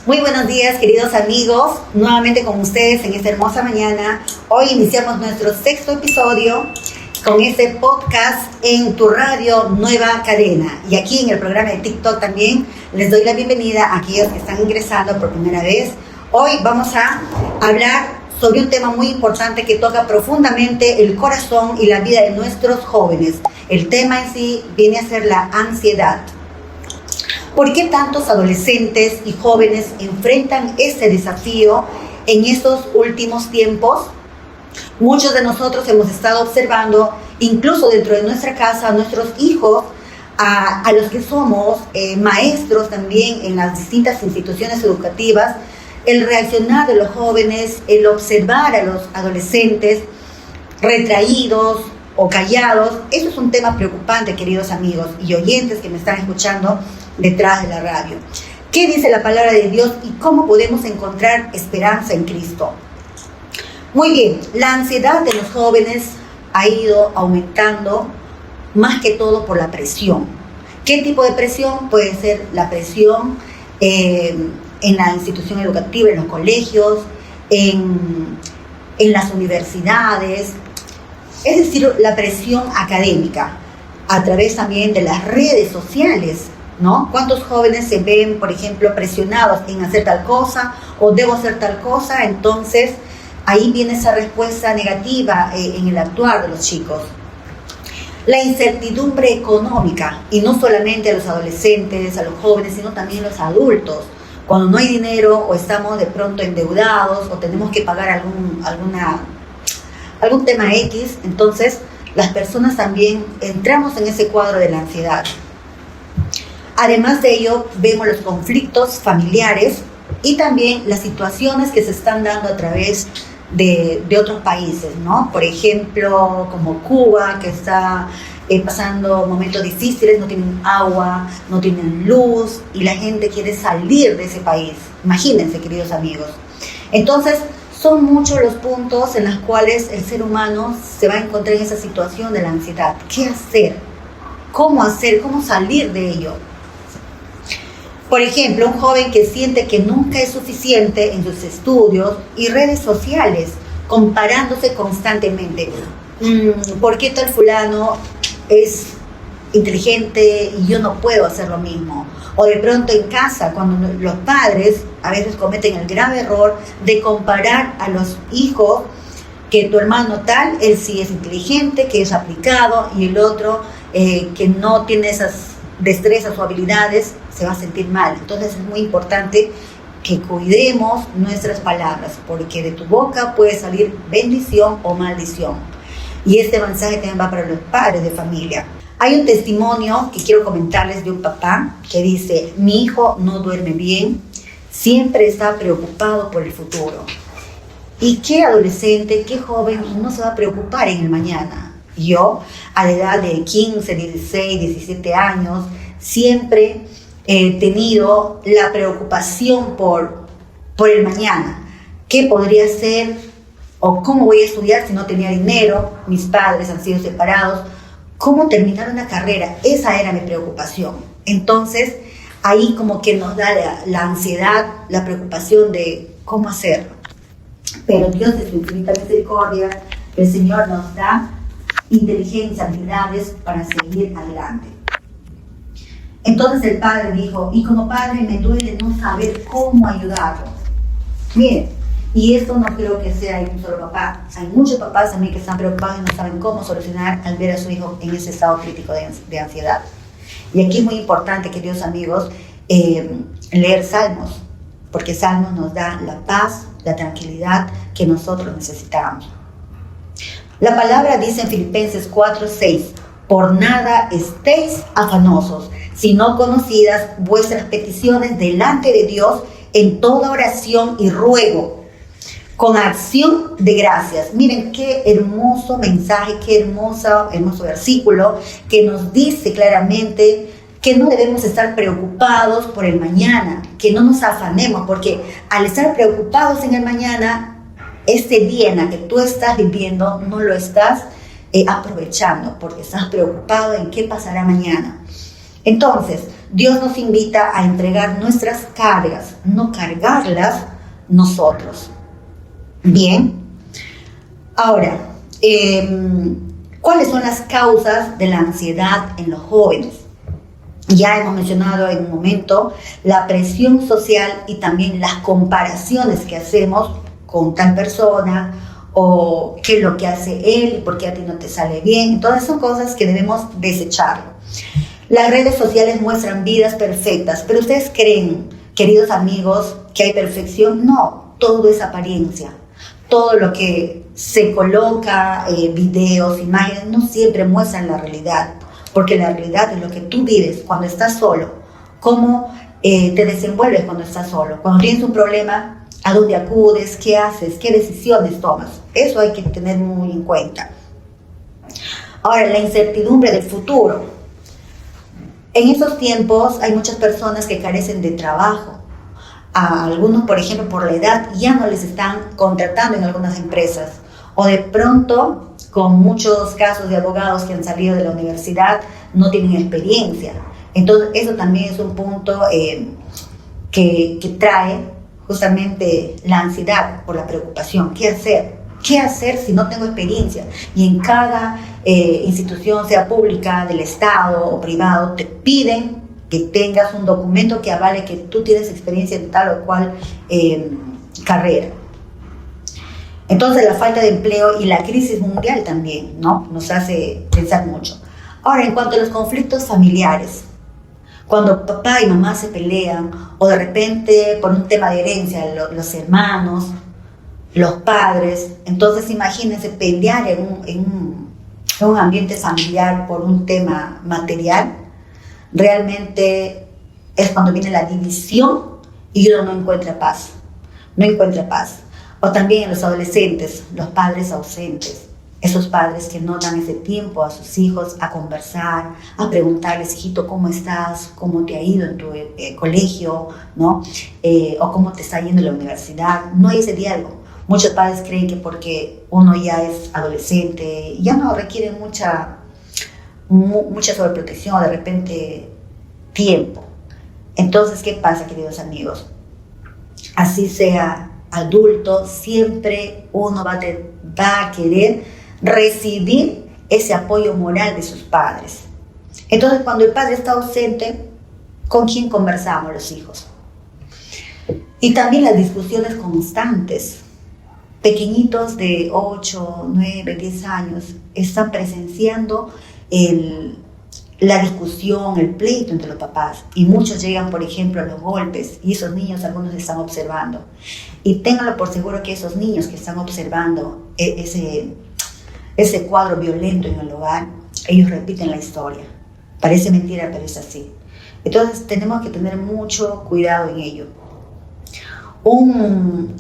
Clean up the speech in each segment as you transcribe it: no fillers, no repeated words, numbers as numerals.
Muy buenos días, queridos amigos, nuevamente con ustedes en esta hermosa mañana. Hoy iniciamos nuestro 6º episodio con este podcast en tu radio Nueva Cadena. Y aquí en el programa de TikTok también les doy la bienvenida a aquellos que están ingresando por primera vez. Hoy vamos a hablar sobre un tema muy importante que toca profundamente el corazón y la vida de nuestros jóvenes. El tema en sí viene a ser la ansiedad. ¿Por qué tantos adolescentes y jóvenes enfrentan este desafío en estos últimos tiempos? Muchos de nosotros hemos estado observando, incluso dentro de nuestra casa, a nuestros hijos, a los que somos maestros también en las distintas instituciones educativas, el reaccionar de los jóvenes, el observar a los adolescentes retraídos o callados. Eso es un tema preocupante, queridos amigos y oyentes que me están escuchando detrás de la radio. ¿Qué dice la palabra de Dios y cómo podemos encontrar esperanza en Cristo? Muy bien, la ansiedad de los jóvenes ha ido aumentando más que todo por la presión. ¿Qué tipo de presión? Puede ser la presión en la institución educativa, en los colegios, en las universidades, es decir, la presión académica, a través también de las redes sociales, ¿no? ¿Cuántos jóvenes se ven, por ejemplo, presionados en hacer tal cosa o debo hacer tal cosa? Entonces, ahí viene esa respuesta negativa en el actuar de los chicos. La incertidumbre económica, y no solamente a los adolescentes, a los jóvenes, sino también a los adultos. Cuando no hay dinero o estamos de pronto endeudados o tenemos que pagar algún tema X, entonces las personas también entramos en ese cuadro de la ansiedad. Además de ello, vemos los conflictos familiares y también las situaciones que se están dando a través de otros países, ¿no? Por ejemplo, como Cuba, que está pasando momentos difíciles, no tienen agua, no tienen luz y la gente quiere salir de ese país. Imagínense, queridos amigos. Entonces, son muchos los puntos en los cuales el ser humano se va a encontrar en esa situación de la ansiedad. ¿Qué hacer? ¿Cómo hacer? ¿Cómo salir de ello? Por ejemplo, un joven que siente que nunca es suficiente en sus estudios y redes sociales, comparándose constantemente. ¿Por qué tal fulano es inteligente y yo no puedo hacer lo mismo? O de pronto en casa, cuando los padres a veces cometen el grave error de comparar a los hijos, que tu hermano tal, él sí es inteligente, que es aplicado, y el otro que no tiene esas destrezas o habilidades, se va a sentir mal. Entonces es muy importante que cuidemos nuestras palabras, porque de tu boca puede salir bendición o maldición. Y este mensaje también va para los padres de familia. Hay un testimonio que quiero comentarles de un papá que dice: mi hijo no duerme bien, siempre está preocupado por el futuro. ¿Y qué adolescente, qué joven no se va a preocupar en el mañana? Yo, a la edad de 15, 16, 17 años, siempre he tenido la preocupación por el mañana. ¿Qué podría hacer? ¿O cómo voy a estudiar si no tenía dinero? Mis padres han sido separados. ¿Cómo terminar una carrera? Esa era mi preocupación. Entonces, ahí como que nos da la ansiedad, la preocupación de cómo hacerlo. Pero Dios, de su infinita misericordia, el Señor nos da inteligencia, habilidades para seguir adelante. Entonces el padre dijo: y como padre me duele no saber cómo ayudarlo. Miren, y esto no creo que sea un solo papá. Hay muchos papás también que están preocupados y no saben cómo solucionar al ver a su hijo en ese estado crítico de ansiedad. Y aquí es muy importante, queridos amigos, leer Salmos, porque Salmos nos da la paz, la tranquilidad que nosotros necesitamos. La palabra dice en Filipenses 4:6: por nada estéis afanosos, sino conocidas vuestras peticiones delante de Dios en toda oración y ruego, con acción de gracias. Miren qué hermoso mensaje, qué hermoso versículo que nos dice claramente que no debemos estar preocupados por el mañana, que no nos afanemos, porque al estar preocupados en el mañana, este día en el que tú estás viviendo no lo estás aprovechando, porque estás preocupado en qué pasará mañana. Entonces, Dios nos invita a entregar nuestras cargas, no cargarlas nosotros. Bien, ahora, ¿cuáles son las causas de la ansiedad en los jóvenes? Ya hemos mencionado en un momento la presión social y también las comparaciones que hacemos con tal persona, o qué es lo que hace él y por qué a ti no te sale bien. Todas son cosas que debemos desecharlo. Las redes sociales muestran vidas perfectas, pero ¿ustedes creen, queridos amigos, que hay perfección? No, todo es apariencia. Todo lo que se coloca, videos, imágenes, no siempre muestran la realidad, porque la realidad es lo que tú vives cuando estás solo, cómo te desenvuelves cuando estás solo, cuando tienes un problema, a dónde acudes, qué haces, qué decisiones tomas. Eso hay que tener muy en cuenta. Ahora, la incertidumbre del futuro. En estos tiempos hay muchas personas que carecen de trabajo. A algunos, por ejemplo, por la edad, ya no les están contratando en algunas empresas. O de pronto, con muchos casos de abogados que han salido de la universidad, no tienen experiencia. Entonces, eso también es un punto que trae justamente la ansiedad por la preocupación. ¿Qué hacer? ¿Qué hacer si no tengo experiencia? Y en cada institución, sea pública, del Estado o privado, te piden que tengas un documento que avale que tú tienes experiencia en tal o cual carrera. Entonces, la falta de empleo y la crisis mundial también, ¿no?, nos hace pensar mucho. Ahora, en cuanto a los conflictos familiares, cuando papá y mamá se pelean, o de repente por un tema de herencia, los hermanos, los padres, entonces imagínense pelear en un ambiente familiar por un tema material, realmente es cuando viene la división y uno no encuentra paz, no encuentra paz. O también en los adolescentes, los padres ausentes. Esos padres que no dan ese tiempo a sus hijos a conversar, a preguntarles, hijito, ¿cómo estás? ¿Cómo te ha ido en tu colegio? ¿No? O ¿cómo te está yendo en la universidad? No hay ese diálogo. Muchos padres creen que porque uno ya es adolescente, ya no requiere mucha sobreprotección, o de repente tiempo. Entonces, ¿qué pasa, queridos amigos? Así sea adulto, siempre uno va a querer recibir ese apoyo moral de sus padres. Entonces, cuando el padre está ausente, ¿con quién conversamos los hijos? Y también las discusiones constantes. Pequeñitos de 8, 9, 10 años están presenciando la discusión, el pleito entre los papás, y muchos llegan, por ejemplo, a los golpes, y esos niños, algunos están observando. Y ténganlo por seguro que esos niños que están observando ese cuadro violento en el hogar, ellos repiten la historia. Parece mentira, pero es así. Entonces tenemos que tener mucho cuidado en ello.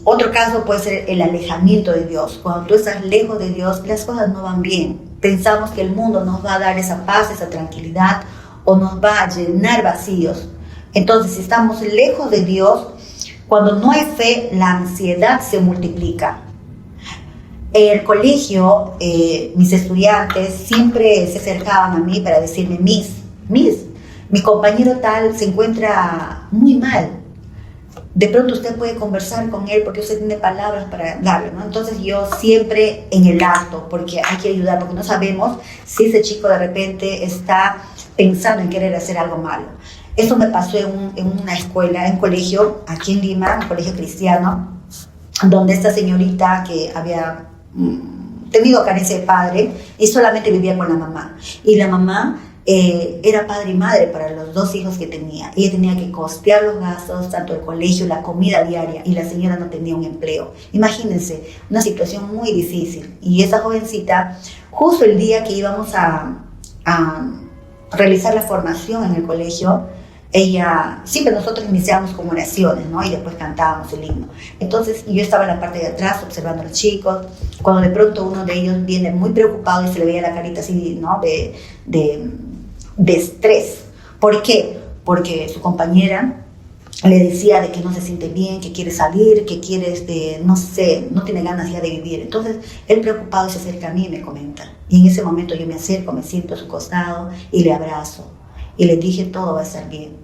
Otro caso puede ser el alejamiento de Dios. Cuando tú estás lejos de Dios, las cosas no van bien. Pensamos que el mundo nos va a dar esa paz, esa tranquilidad, o nos va a llenar vacíos. Entonces, si estamos lejos de Dios, cuando no hay fe, la ansiedad se multiplica. En el colegio, mis estudiantes siempre se acercaban a mí para decirme, Miss, mi compañero tal se encuentra muy mal. De pronto usted puede conversar con él porque usted tiene palabras para darle, ¿no? Entonces yo siempre en el acto, porque hay que ayudar, porque no sabemos si ese chico de repente está pensando en querer hacer algo malo. Eso me pasó en una escuela, en un colegio aquí en Lima, un colegio cristiano, donde esta señorita que había tenido carencia de padre y solamente vivía con la mamá. Y la mamá era padre y madre para los dos hijos que tenía. Ella tenía que costear los gastos, tanto el colegio, la comida diaria, y la señora no tenía un empleo. Imagínense, una situación muy difícil. Y esa jovencita, justo el día que íbamos a realizar la formación en el colegio, ella, siempre nosotros iniciamos con oraciones, ¿no? Y después cantábamos el himno. Entonces yo estaba en la parte de atrás observando a los chicos, cuando de pronto uno de ellos viene muy preocupado y se le veía la carita así, ¿no?, de estrés. ¿Por qué? Porque su compañera le decía de que no se siente bien, que quiere salir, que quiere, no sé, no tiene ganas ya de vivir. Entonces él preocupado se acerca a mí y me comenta. Y en ese momento yo me acerco, me siento a su costado y le abrazo. Y le dije, todo va a estar bien.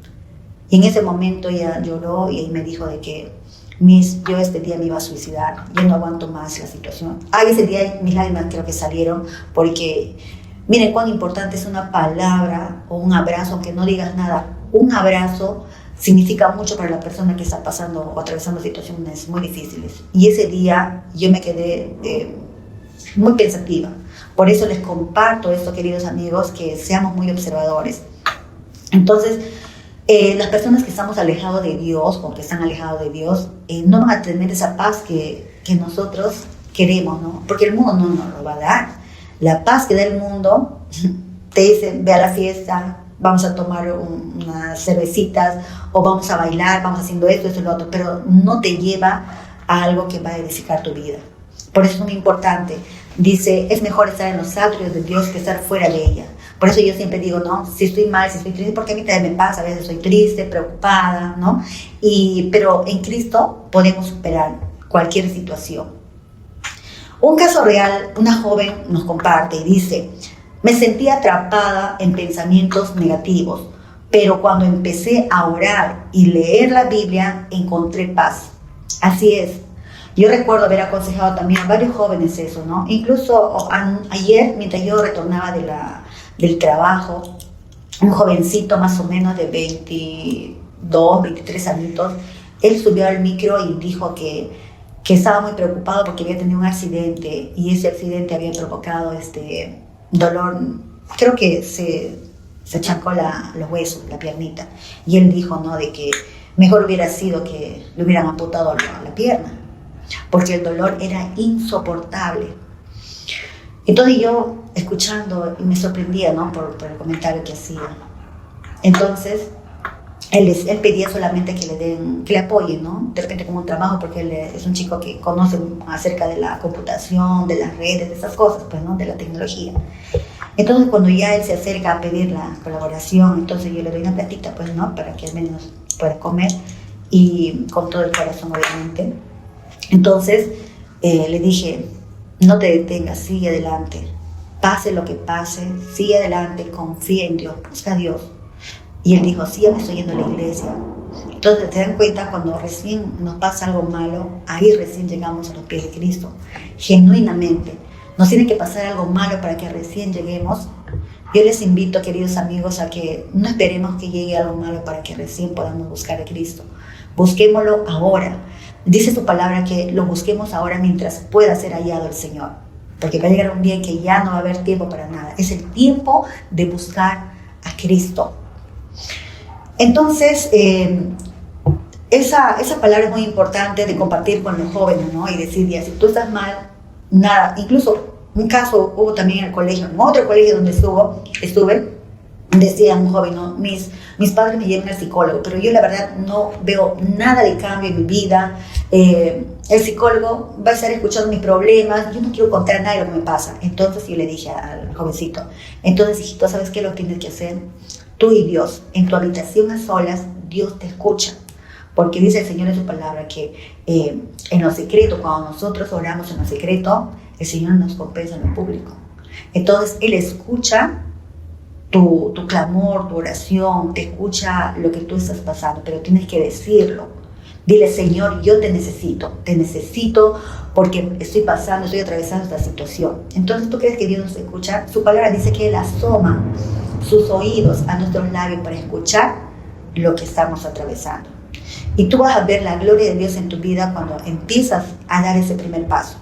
Y en ese momento ella lloró y me dijo de que, Miss, yo este día me iba a suicidar, yo no aguanto más la situación. Ese día mis lágrimas creo que salieron porque miren cuán importante es una palabra o un abrazo, aunque no digas nada. Un abrazo significa mucho para la persona que está pasando o atravesando situaciones muy difíciles. Y ese día yo me quedé muy pensativa. Por eso les comparto esto, queridos amigos, que seamos muy observadores. Entonces, las personas que estamos alejados de Dios o que están alejados de Dios no van a tener esa paz que nosotros queremos, ¿no? Porque el mundo no nos lo va a dar. La paz que da el mundo te dice, ve a la fiesta, vamos a tomar unas cervecitas o vamos a bailar, vamos haciendo esto y lo otro, pero no te lleva a algo que va a edificar tu vida. Por eso es muy importante. Dice, es mejor estar en los atrios de Dios que estar fuera de ella. Por eso yo siempre digo, no, si estoy mal, si estoy triste, porque a mí también me pasa, a veces soy triste, preocupada, ¿no? Pero en Cristo podemos superar cualquier situación. Un caso real, una joven nos comparte y dice, me sentí atrapada en pensamientos negativos, pero cuando empecé a orar y leer la Biblia, encontré paz. Así es. Yo recuerdo haber aconsejado también a varios jóvenes eso, ¿no? Incluso ayer, mientras yo retornaba del trabajo, un jovencito más o menos de 22, 23 añitos, él subió al micro y dijo que estaba muy preocupado porque había tenido un accidente y ese accidente había provocado dolor, creo que se chancó los huesos, la piernita. Y él dijo, ¿no?, de que mejor hubiera sido que le hubieran amputado la pierna, porque el dolor era insoportable. Entonces yo, escuchando, me sorprendía, ¿no?, por el comentario que hacía. Entonces, él pedía solamente que le apoyen, ¿no? De repente con un trabajo, porque él es un chico que conoce acerca de la computación, de las redes, de esas cosas, pues, ¿no?, de la tecnología. Entonces, cuando ya él se acerca a pedir la colaboración, entonces yo le doy una platita, pues, ¿no?, para que al menos pueda comer, y con todo el corazón, obviamente. Entonces, le dije, no te detengas, sigue adelante. Pase lo que pase, sigue adelante, confía en Dios, busca a Dios. Y él dijo, sí, ya me estoy yendo a la iglesia. Entonces, te dan cuenta, cuando recién nos pasa algo malo, ahí recién llegamos a los pies de Cristo. Genuinamente. Nos tiene que pasar algo malo para que recién lleguemos. Yo les invito, queridos amigos, a que no esperemos que llegue algo malo para que recién podamos buscar a Cristo. Busquémoslo ahora. Dice su palabra que lo busquemos ahora mientras pueda ser hallado el Señor. Porque va a llegar un día en que ya no va a haber tiempo para nada. Es el tiempo de buscar a Cristo. Entonces, esa palabra es muy importante de compartir con los jóvenes, ¿no? Y decir, ya, si tú estás mal, nada. Incluso un caso hubo también en el colegio, en otro colegio donde estuve, decía un joven, ¿no?, mis padres me llevan al psicólogo, pero yo la verdad no veo nada de cambio en mi vida. El psicólogo va a estar escuchando mis problemas, yo no quiero contar a nadie lo que me pasa. Entonces yo le dije al jovencito, entonces, hijito, ¿sabes qué es lo que tienes que hacer? Tú y Dios, en tu habitación a solas, Dios te escucha. Porque dice el Señor en su palabra que en lo secreto, cuando nosotros oramos en lo secreto, el Señor nos compensa en lo público. Entonces, Él escucha tu clamor, tu oración, te escucha lo que tú estás pasando, pero tienes que decirlo. Dile, Señor, yo te necesito porque estoy atravesando esta situación. Entonces, ¿tú crees que Dios nos escucha? Su palabra dice que Él asoma sus oídos a nuestros labios para escuchar lo que estamos atravesando. Y tú vas a ver la gloria de Dios en tu vida cuando empiezas a dar ese primer paso.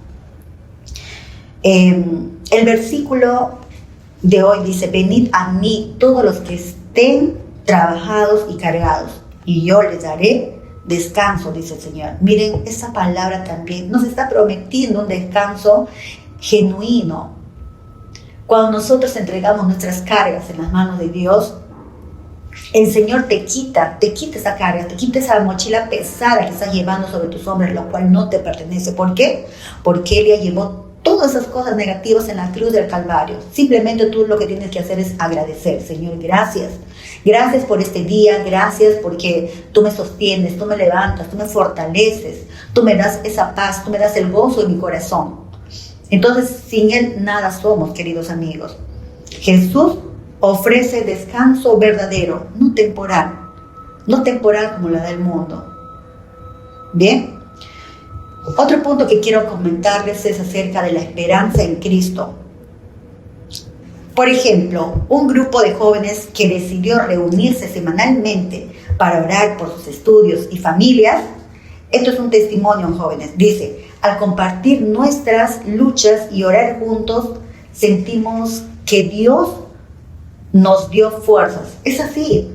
El versículo de hoy dice, venid a mí todos los que estén trabajados y cargados, y yo les daré descanso, dice el Señor. Miren, esa palabra también nos está prometiendo un descanso genuino. Cuando nosotros entregamos nuestras cargas en las manos de Dios, el Señor te quita esa carga, te quita esa mochila pesada que estás llevando sobre tus hombros, lo cual no te pertenece. ¿Por qué? Porque Él ya llevó todas esas cosas negativas en la cruz del Calvario. Simplemente tú lo que tienes que hacer es agradecer. Señor, gracias. Gracias por este día, gracias porque tú me sostienes, tú me levantas, tú me fortaleces, tú me das esa paz, tú me das el gozo en mi corazón. Entonces, sin Él nada somos, queridos amigos. Jesús ofrece descanso verdadero, no temporal. no temporal como la del mundo. Bien, otro punto que quiero comentarles es acerca de la esperanza en Cristo. Por ejemplo, un grupo de jóvenes que decidió reunirse semanalmente para orar por sus estudios y familias. Esto es un testimonio, jóvenes. Dice, al compartir nuestras luchas y orar juntos, sentimos que Dios nos dio fuerzas. Es así.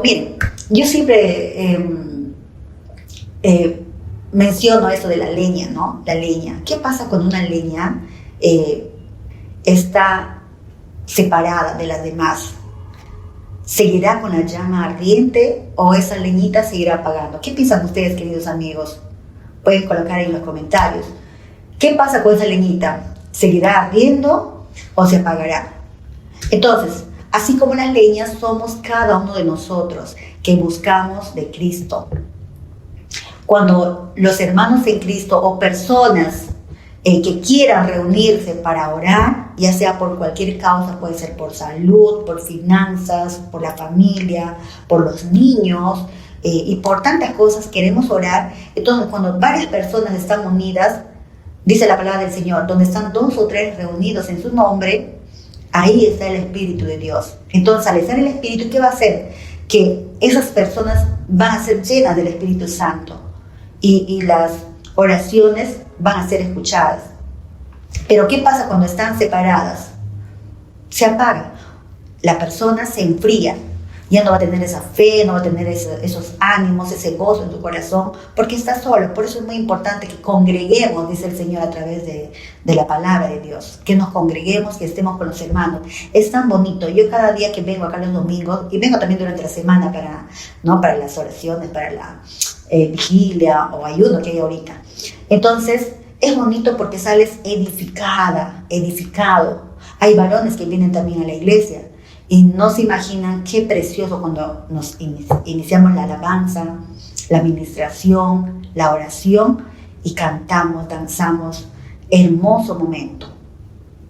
Miren, yo siempre menciono esto de la leña, ¿no? La leña. ¿Qué pasa cuando una leña está separada de las demás? ¿Seguirá con la llama ardiente o esa leñita seguirá apagando? ¿Qué piensan ustedes, queridos amigos? Pueden colocar ahí en los comentarios. ¿Qué pasa con esa leñita? ¿Seguirá ardiendo o se apagará? Entonces, así como las leñas, somos cada uno de nosotros que buscamos de Cristo. Cuando los hermanos en Cristo o personas que quieran reunirse para orar, ya sea por cualquier causa, puede ser por salud, por finanzas, por la familia, por los niños y por tantas cosas, queremos orar. Entonces, cuando varias personas están unidas, dice la palabra del Señor, donde están 2 o 3 reunidos en su nombre, ahí está el Espíritu de Dios. Entonces, al estar el Espíritu, ¿qué va a hacer? Que esas personas van a ser llenas del Espíritu Santo y las oraciones van a ser escuchadas. Pero ¿qué pasa cuando están separadas? Se apaga. La persona se enfría. Ya no va a tener esa fe, no va a tener esos ánimos, ese gozo en su corazón, porque está solo. Por eso es muy importante que congreguemos, dice el Señor a través de la palabra de Dios. Que nos congreguemos, que estemos con los hermanos. Es tan bonito. Yo cada día que vengo acá los domingos, y vengo también durante la semana para las oraciones, para la vigilia o ayuno que hay ahorita. Entonces, es bonito porque sales edificado. Hay varones que vienen también a la iglesia y no se imaginan qué precioso cuando nos iniciamos la alabanza, la administración, la oración y cantamos, danzamos. Hermoso momento.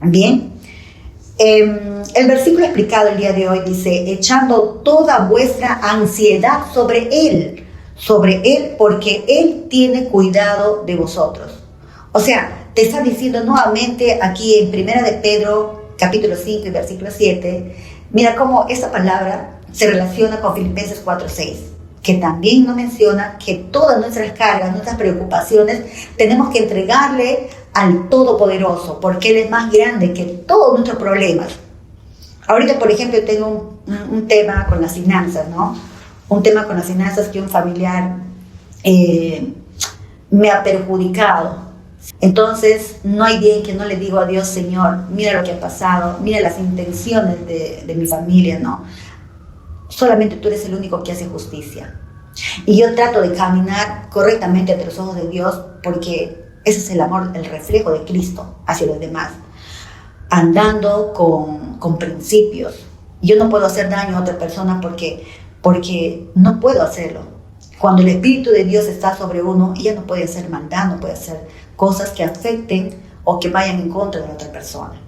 Bien. El versículo explicado el día de hoy dice, echando toda vuestra ansiedad sobre Él, porque Él tiene cuidado de vosotros. O sea, te está diciendo nuevamente aquí en 1 de Pedro, capítulo 5 y versículo 7, mira cómo esta palabra se relaciona con Filipenses 4:6, que también nos menciona que todas nuestras cargas, nuestras preocupaciones, tenemos que entregarle al Todopoderoso, porque Él es más grande que todos nuestros problemas. Ahorita, por ejemplo, tengo un tema con las finanzas, ¿no? Un tema con las finanzas que un familiar me ha perjudicado. Entonces, no hay día en que no le digo a Dios, Señor, mira lo que ha pasado, mira las intenciones de mi familia, ¿no? Solamente tú eres el único que hace justicia. Y yo trato de caminar correctamente ante los ojos de Dios, porque ese es el amor, el reflejo de Cristo hacia los demás. Andando con principios. Yo no puedo hacer daño a otra persona porque no puedo hacerlo. Cuando el Espíritu de Dios está sobre uno, ella no puede hacer maldad, no puede hacer cosas que afecten o que vayan en contra de la otra persona.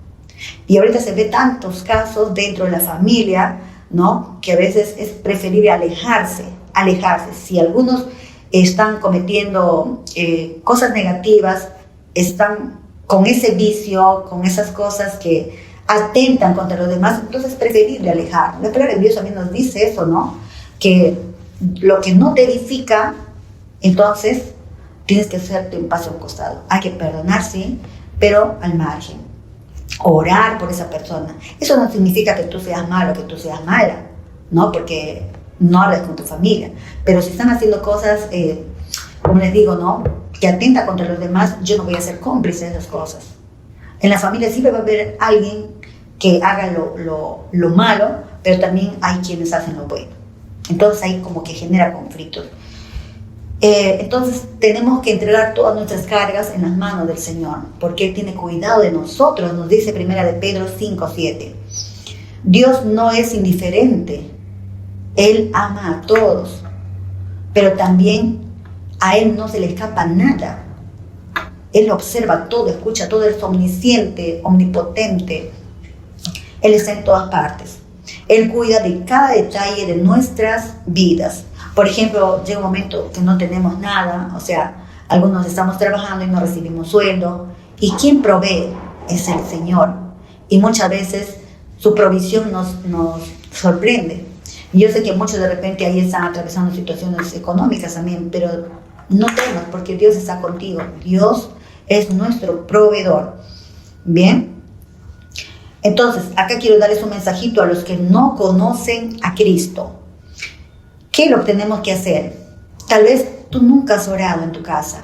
Y ahorita se ve tantos casos dentro de la familia, ¿no? Que a veces es preferible alejarse. Si algunos están cometiendo cosas negativas, están con ese vicio, con esas cosas que atentan contra los demás, entonces es preferible alejar. La palabra de Dios también nos dice eso, ¿no? Que lo que no te edifica, entonces tienes que hacerte un paso a un costado. Hay que perdonar, sí, pero al margen. Orar por esa persona. Eso no significa que tú seas malo, que tú seas mala, ¿no? Porque no hablas con tu familia. Pero si están haciendo cosas, como les digo, ¿no? Que atenta contra los demás, yo no voy a ser cómplice de esas cosas. En la familia siempre va a haber alguien que haga lo malo, pero también hay quienes hacen lo bueno. Entonces ahí como que genera conflictos. Entonces tenemos que entregar todas nuestras cargas en las manos del Señor, porque Él tiene cuidado de nosotros, nos dice 1 de Pedro 5:7. Dios no es indiferente, Él ama a todos, pero también a Él no se le escapa nada. Él observa todo, escucha todo, Él es omnisciente, omnipotente. Él está en todas partes. Él cuida de cada detalle de nuestras vidas. Por ejemplo, llega un momento que no tenemos nada, o sea, algunos estamos trabajando y no recibimos sueldo. ¿Y quién provee? Es el Señor. Y muchas veces su provisión nos sorprende. Y yo sé que muchos de repente ahí están atravesando situaciones económicas también, pero no temas porque Dios está contigo. Dios es nuestro proveedor. Bien. Entonces, acá quiero darles un mensajito a los que no conocen a Cristo. ¿Qué es lo que tenemos que hacer? Tal vez tú nunca has orado en tu casa,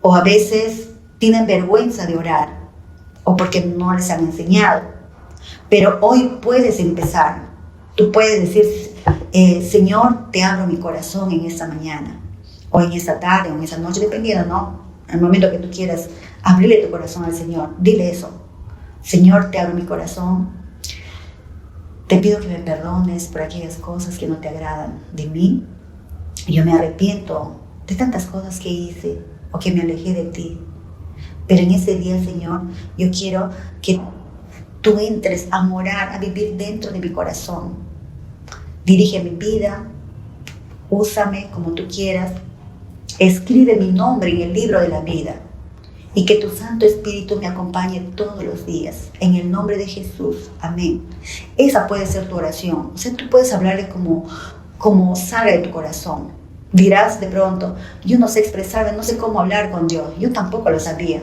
o a veces tienen vergüenza de orar, o porque no les han enseñado. Pero hoy puedes empezar. Tú puedes decir, Señor, te abro mi corazón en esta mañana, o en esta tarde, o en esta noche, dependiendo, ¿no? Al momento que tú quieras, abrirle tu corazón al Señor. Dile eso. Señor, te abro mi corazón. Te pido que me perdones por aquellas cosas que no te agradan de mí. Yo me arrepiento de tantas cosas que hice o que me alejé de ti. Pero en ese día, Señor, yo quiero que tú entres a morar, a vivir dentro de mi corazón. Dirige mi vida, úsame como tú quieras. Escribe mi nombre en el libro de la vida. Y que tu Santo Espíritu me acompañe todos los días. En el nombre de Jesús. Amén. Esa puede ser tu oración. O sea, tú puedes hablarle como salga de tu corazón. Dirás de pronto, yo no sé expresarme, no sé cómo hablar con Dios. Yo tampoco lo sabía.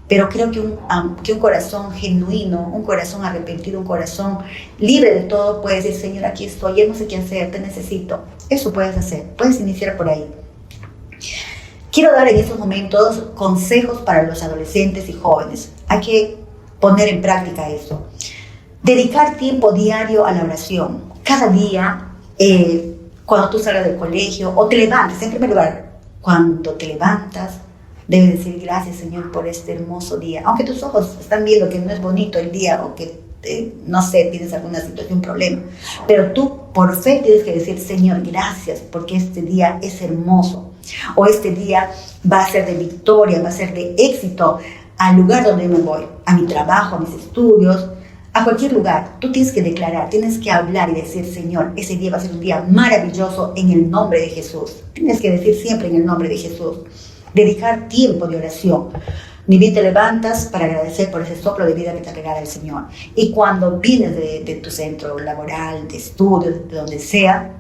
Pero creo que un corazón genuino, un corazón arrepentido, un corazón libre de todo puede decir, Señor, aquí estoy, ya no sé qué hacer, te necesito. Eso puedes hacer. Puedes iniciar por ahí. Quiero dar en estos momentos consejos para los adolescentes y jóvenes. Hay que poner en práctica eso. Dedicar tiempo diario a la oración. Cada día, cuando tú salgas del colegio o te levantes, en primer lugar, cuando te levantas, debes decir gracias, Señor, por este hermoso día. Aunque tus ojos están viendo que no es bonito el día o que, no sé, tienes alguna situación, un problema. Pero tú, por fe, tienes que decir, Señor, gracias, porque este día es hermoso. O este día va a ser de victoria, va a ser de éxito al lugar donde me voy, a mi trabajo, a mis estudios, a cualquier lugar. Tú tienes que declarar, tienes que hablar y decir, Señor, ese día va a ser un día maravilloso en el nombre de Jesús. Tienes que decir siempre en el nombre de Jesús. Dedicar tiempo de oración. Ni bien te levantas para agradecer por ese soplo de vida que te regala el Señor. Y cuando vienes de tu centro laboral, de estudio, de donde sea,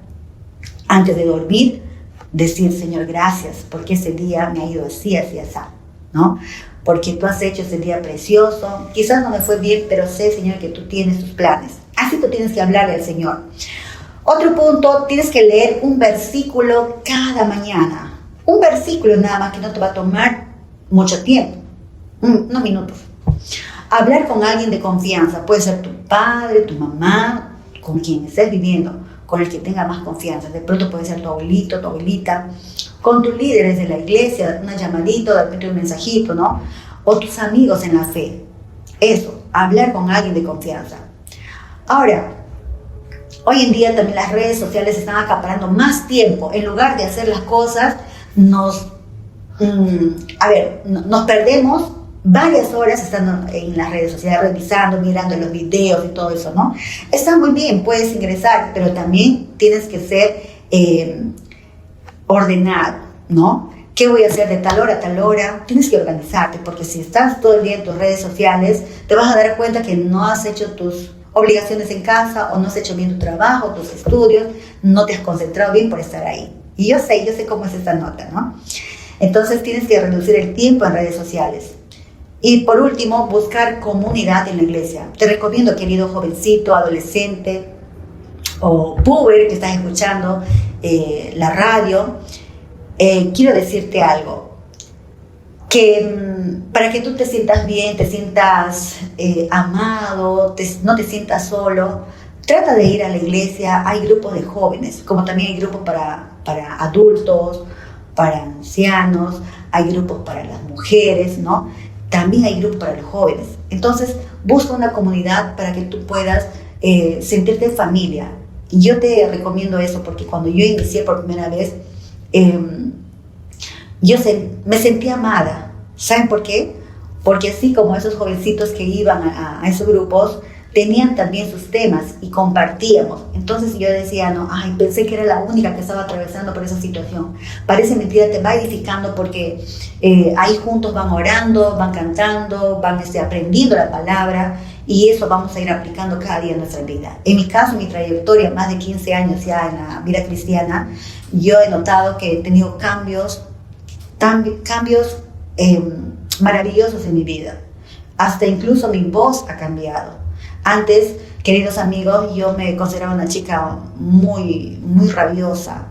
antes de dormir, decir, Señor, gracias, porque ese día me ha ido así, así, así, ¿no? Porque tú has hecho ese día precioso. Quizás no me fue bien, pero sé, Señor, que tú tienes tus planes. Así tú tienes que hablarle al Señor. Otro punto, tienes que leer un versículo cada mañana. Un versículo nada más que no te va a tomar mucho tiempo, unos minutos. Hablar con alguien de confianza, puede ser tu padre, tu mamá, con quien estés viviendo, con el que tenga más confianza. De pronto puede ser tu abuelito, tu abuelita, con tus líderes de la iglesia, una llamadita, de repente un mensajito, ¿no? O tus amigos en la fe. Eso, hablar con alguien de confianza. Ahora, hoy en día también las redes sociales están acaparando más tiempo. En lugar de hacer las cosas, nos perdemos varias horas estando en las redes sociales, revisando, mirando los videos y todo eso, ¿no? Está muy bien, puedes ingresar, pero también tienes que ser ordenado, ¿no? ¿Qué voy a hacer de tal hora a tal hora? Tienes que organizarte, porque si estás todo el día en tus redes sociales, te vas a dar cuenta que no has hecho tus obligaciones en casa, o no has hecho bien tu trabajo, tus estudios, no te has concentrado bien por estar ahí. Y yo sé cómo es esta nota, ¿no? Entonces tienes que reducir el tiempo en redes sociales. Y por último, buscar comunidad en la iglesia. Te recomiendo, querido jovencito, adolescente o puber que estás escuchando la radio, quiero decirte algo. Que para que tú te sientas bien, te sientas amado, no te sientas solo, trata de ir a la iglesia. Hay grupos de jóvenes, como también hay grupos para adultos, para ancianos, hay grupos para las mujeres, ¿no? También hay grupos para los jóvenes. Entonces, busca una comunidad para que tú puedas sentirte en familia. Y yo te recomiendo eso porque cuando yo inicié por primera vez, me sentí amada. ¿Saben por qué? Porque así como esos jovencitos que iban a esos grupos, tenían también sus temas y compartíamos. Entonces yo decía, no, ay, pensé que era la única que estaba atravesando por esa situación. Parece mentira, te va edificando porque ahí juntos van orando, van cantando, van aprendiendo la palabra, y eso vamos a ir aplicando cada día en nuestra vida. En mi caso, en mi trayectoria, más de 15 años ya en la vida cristiana, yo he notado que he tenido cambios maravillosos en mi vida. Hasta incluso mi voz ha cambiado. Antes, queridos amigos, yo me consideraba una chica muy rabiosa,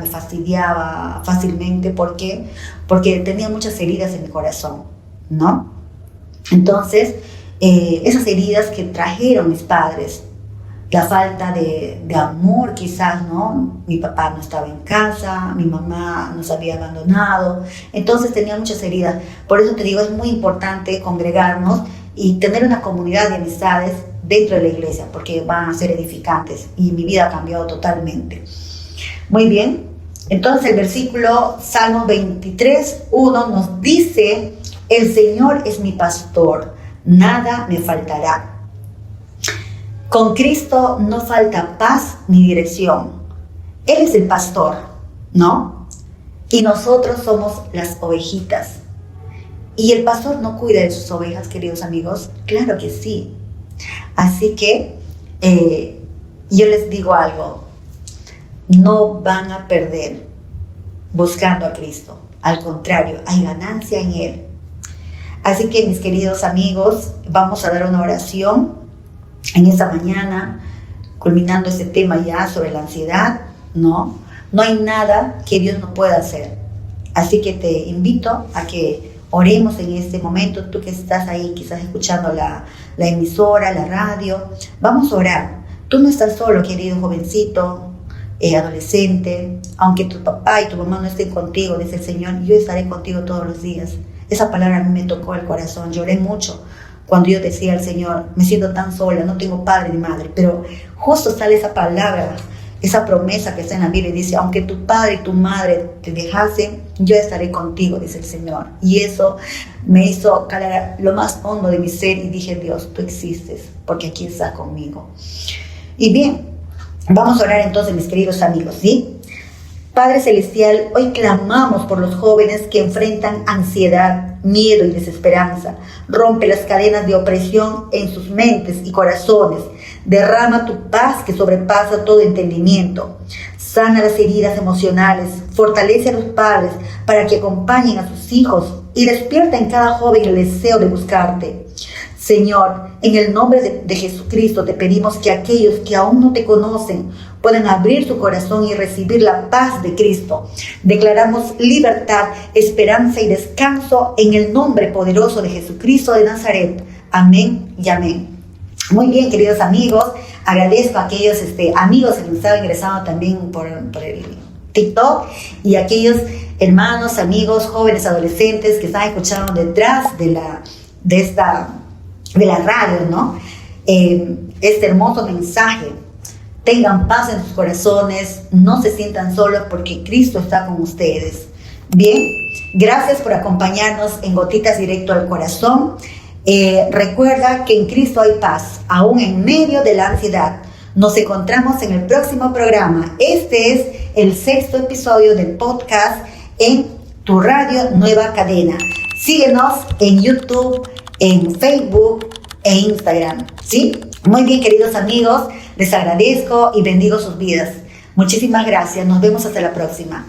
me fastidiaba fácilmente. ¿Por qué? Porque tenía muchas heridas en mi corazón, ¿no? Entonces, esas heridas que trajeron mis padres, la falta de amor quizás, ¿no? Mi papá no estaba en casa, mi mamá nos había abandonado, entonces tenía muchas heridas. Por eso te digo, es muy importante congregarnos y tener una comunidad de amistades dentro de la iglesia, porque van a ser edificantes, y mi vida ha cambiado totalmente. Muy bien, entonces el versículo Salmo 23:1 nos dice: el Señor es mi pastor, nada me faltará. Con Cristo no falta paz ni dirección. Él es el pastor, ¿no? Y nosotros somos las ovejitas. ¿Y el pastor no cuida de sus ovejas, queridos amigos? Claro que sí. Así que yo les digo algo: no van a perder buscando a Cristo. Al contrario, hay ganancia en Él. Así que, mis queridos amigos, vamos a dar una oración en esta mañana, culminando este tema ya sobre la ansiedad, ¿no? No hay nada que Dios no pueda hacer. Así que te invito a que oremos en este momento. Tú que estás ahí quizás escuchando la emisora, la radio, vamos a orar. Tú no estás solo, querido jovencito, adolescente. Aunque tu papá y tu mamá no estén contigo, dice el Señor, yo estaré contigo todos los días. Esa palabra a mí me tocó el corazón. Lloré mucho cuando yo decía al Señor, me siento tan sola, no tengo padre ni madre. Pero justo sale esa palabra, esa promesa que está en la Biblia, y dice: aunque tu padre y tu madre te dejasen, yo estaré contigo, dice el Señor. Y eso me hizo calar lo más hondo de mi ser, y dije: Dios, tú existes, porque aquí estás conmigo. Y bien, vamos a orar entonces, mis queridos amigos, ¿sí? Padre Celestial, hoy clamamos por los jóvenes que enfrentan ansiedad, miedo y desesperanza. Rompe las cadenas de opresión en sus mentes y corazones. Derrama tu paz que sobrepasa todo entendimiento. Sana las heridas emocionales. Fortalece a los padres para que acompañen a sus hijos y despierta en cada joven el deseo de buscarte. Señor, en el nombre de Jesucristo te pedimos que aquellos que aún no te conocen puedan abrir su corazón y recibir la paz de Cristo. Declaramos libertad, esperanza y descanso en el nombre poderoso de Jesucristo de Nazaret. Amén y amén. Muy bien, queridos amigos, agradezco a aquellos amigos que me estaban ingresando también por el TikTok, y a aquellos hermanos, amigos, jóvenes, adolescentes que están escuchando detrás de la radio, ¿no? Este hermoso mensaje. Tengan paz en sus corazones, no se sientan solos porque Cristo está con ustedes. Bien, gracias por acompañarnos en Gotitas Directo al Corazón. Recuerda que en Cristo hay paz, aún en medio de la ansiedad. Nos encontramos en el próximo programa. Este es el 6º episodio del podcast en tu radio Nueva Cadena. Síguenos en YouTube, en Facebook e Instagram, ¿sí? Muy bien, queridos amigos, les agradezco y bendigo sus vidas. Muchísimas gracias. Nos vemos hasta la próxima.